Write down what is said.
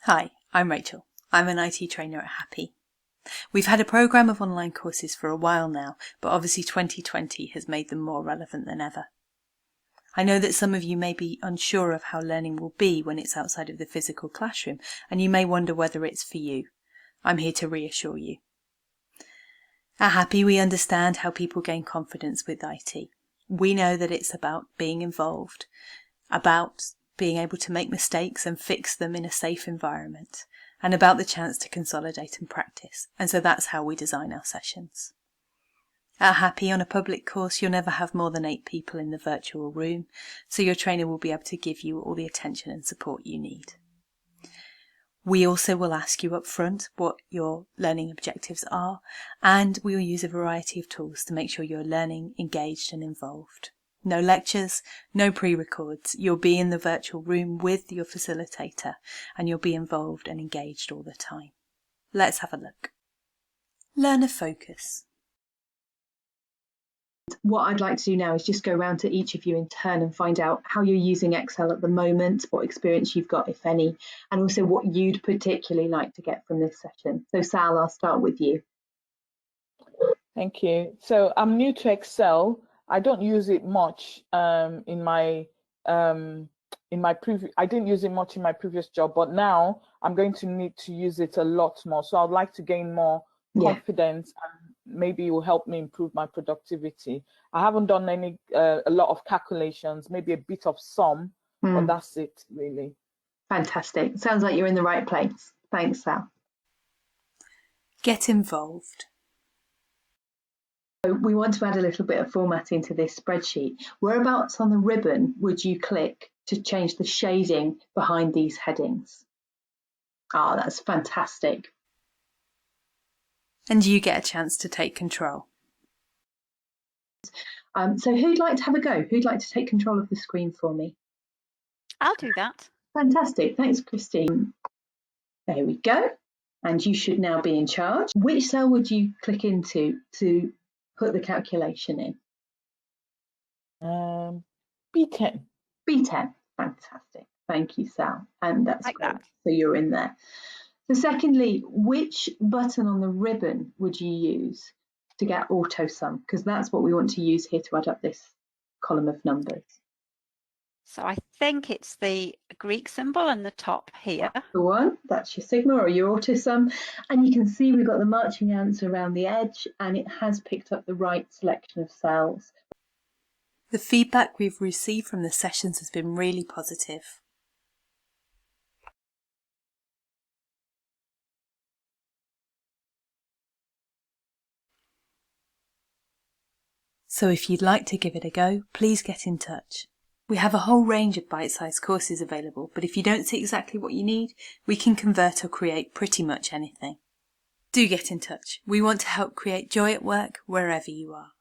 Hi, I'm Rachel. I'm an IT trainer at Happy. We've had a programme of online courses for a while now, but obviously 2020 has made them more relevant than ever. I know that some of you may be unsure of how learning will be when it's outside of the physical classroom, and you may wonder whether it's for you. I'm here to reassure you. At Happy, we understand how people gain confidence with IT. We know that it's about being involved, about being able to make mistakes and fix them in a safe environment, and about the chance to consolidate and practice. And so that's how we design our sessions. At Happy, on a public course, you'll never have more than 8 people in the virtual room, so your trainer will be able to give you all the attention and support you need. We also will ask you up front what your learning objectives are, and we will use a variety of tools to make sure you're learning, engaged and involved. No lectures, no pre-records. You'll be in the virtual room with your facilitator and you'll be involved and engaged all the time. Let's have a look. Learner focus. What I'd like to do now is just go around to each of you in turn and find out how you're using Excel at the moment, what experience you've got, if any, and also what you'd particularly like to get from this session. So Sal, I'll start with you. Thank you. So I'm new to Excel. I don't use it much in my previous. I didn't use it much in my previous job, but now I'm going to need to use it a lot more. So I'd like to gain more confidence, and maybe it will help me improve my productivity. I haven't done a lot of calculations, maybe a bit of sum, but that's it really. Fantastic. Sounds like you're in the right place. Thanks, Sal. Get involved. We want to add a little bit of formatting to this spreadsheet. Whereabouts on the ribbon would you click to change the shading behind these headings? Oh, that's fantastic. And you get a chance to take control. So who'd like to have a go? Who'd like to take control of the screen for me? I'll do that. Fantastic. Thanks, Christine. There we go. And you should now be in charge. Which cell would you click into to put the calculation in? B10. B10. Fantastic. Thank you, Sal. And that's like great. that. So you're in there. So secondly, which button on the ribbon would you use to get auto sum? Because that's what we want to use here to add up this column of numbers. So I think it's the Greek symbol on the top here. The one, that's your sigma or your auto sum. And you can see we've got the marching ants around the edge and it has picked up the right selection of cells. The feedback we've received from the sessions has been really positive. So if you'd like to give it a go, please get in touch. We have a whole range of bite-sized courses available, but if you don't see exactly what you need, we can convert or create pretty much anything. Do get in touch. We want to help create joy at work wherever you are.